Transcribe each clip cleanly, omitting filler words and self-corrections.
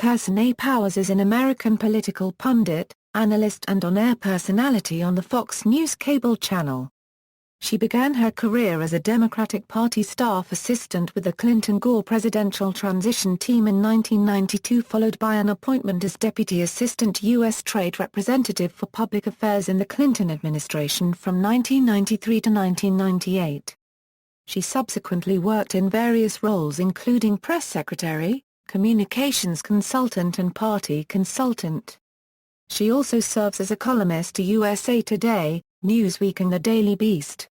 Kirsten A. Powers is an American political pundit, analyst and on-air personality on the Fox News cable channel. She began her career as a Democratic Party staff assistant with the Clinton-Gore presidential transition team in 1992, followed by an appointment as Deputy Assistant U.S. Trade Representative for Public Affairs in the Clinton administration from 1993 to 1998. She subsequently worked in various roles including press secretary, communications consultant and party consultant. She also serves as a columnist to USA Today, Newsweek and The Daily Beast.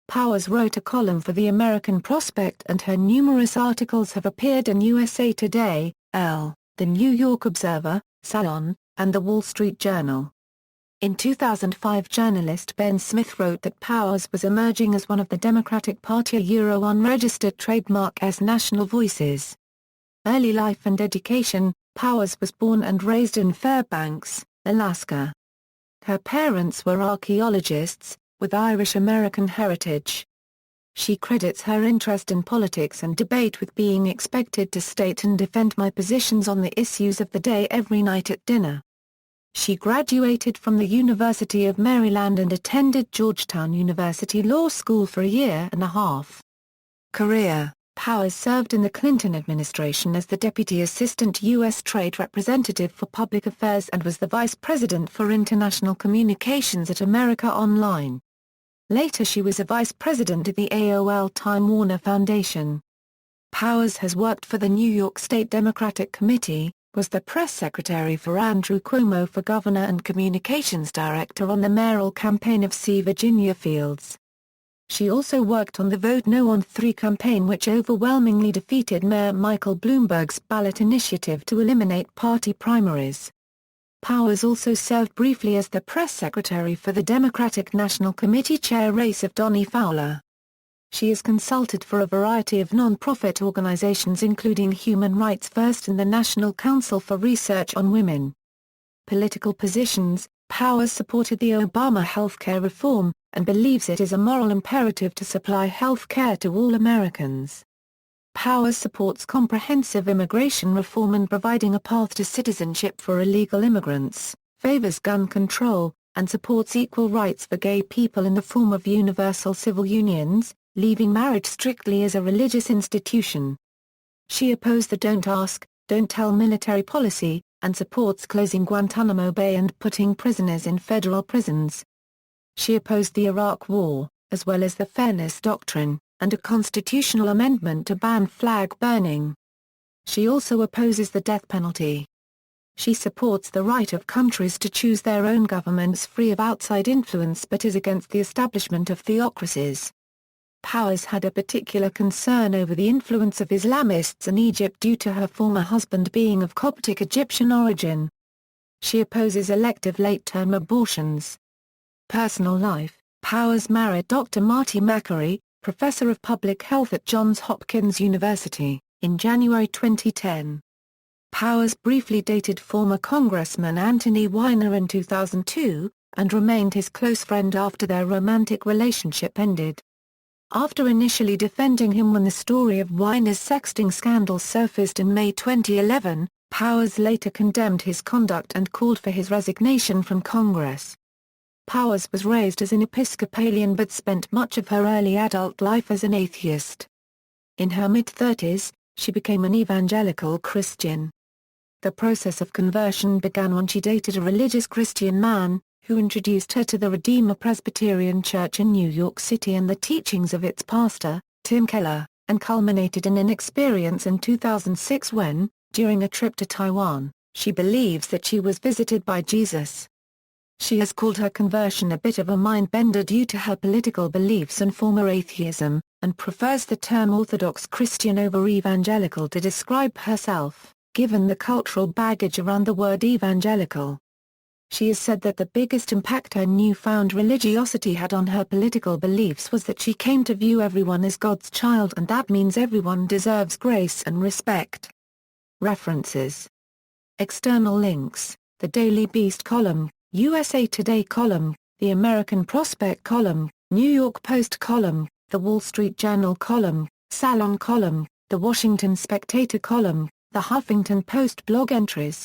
Powers wrote a column for the American Prospect and her numerous articles have appeared in USA Today, Elle, The New York Observer, Salon, and The Wall Street Journal. In 2005, journalist Ben Smith wrote that Powers was emerging as one of the Democratic Party unregistered trademark's national voices. Early life and education: Powers was born and raised in Fairbanks, Alaska. Her parents were archaeologists, with Irish-American heritage. She credits her interest in politics and debate with being expected to state and defend my positions on the issues of the day every night at dinner. She graduated from the University of Maryland and attended Georgetown University Law School for a year and a half. Career: Powers served in the Clinton administration as the Deputy Assistant U.S. Trade Representative for Public Affairs and was the Vice President for International Communications at America Online. Later she was a Vice President at the AOL Time Warner Foundation. Powers has worked for the New York State Democratic Committee, was the press secretary for Andrew Cuomo for governor and communications director on the mayoral campaign of C. Virginia Fields. She also worked on the Vote No on 3 campaign, which overwhelmingly defeated Mayor Michael Bloomberg's ballot initiative to eliminate party primaries. Powers also served briefly as the press secretary for the Democratic National Committee chair race of Donnie Fowler. She is consulted for a variety of non-profit organizations including Human Rights First and the National Council for Research on Women. Political positions: Powers supported the Obama health care reform, and believes it is a moral imperative to supply health care to all Americans. Powers supports comprehensive immigration reform and providing a path to citizenship for illegal immigrants, favors gun control, and supports equal rights for gay people in the form of universal civil unions, leaving marriage strictly as a religious institution. She opposed the Don't Ask, Don't Tell military policy, and supports closing Guantanamo Bay and putting prisoners in federal prisons. She opposed the Iraq War, as well as the Fairness Doctrine, and a constitutional amendment to ban flag burning. She also opposes the death penalty. She supports the right of countries to choose their own governments free of outside influence but is against the establishment of theocracies. Powers had a particular concern over the influence of Islamists in Egypt due to her former husband being of Coptic Egyptian origin. She opposes elective late-term abortions. Personal life: Powers married Dr. Marty Makary, professor of public health at Johns Hopkins University, in January 2010. Powers briefly dated former Congressman Anthony Weiner in 2002, and remained his close friend after their romantic relationship ended. After initially defending him when the story of Weiner's sexting scandal surfaced in May 2011, Powers later condemned his conduct and called for his resignation from Congress. Powers was raised as an Episcopalian but spent much of her early adult life as an atheist. In her mid-30s, she became an evangelical Christian. The process of conversion began when she dated a religious Christian man, who introduced her to the Redeemer Presbyterian Church in New York City and the teachings of its pastor, Tim Keller, and culminated in an experience in 2006 when, during a trip to Taiwan, she believes that she was visited by Jesus. She has called her conversion a bit of a mind-bender due to her political beliefs and former atheism, and prefers the term Orthodox Christian over evangelical to describe herself, given the cultural baggage around the word evangelical. She has said that the biggest impact her newfound religiosity had on her political beliefs was that she came to view everyone as God's child, and that means everyone deserves grace and respect. References: External links: The Daily Beast column, USA Today column, The American Prospect column, New York Post column, The Wall Street Journal column, Salon column, The Washington Spectator column, The Huffington Post blog entries,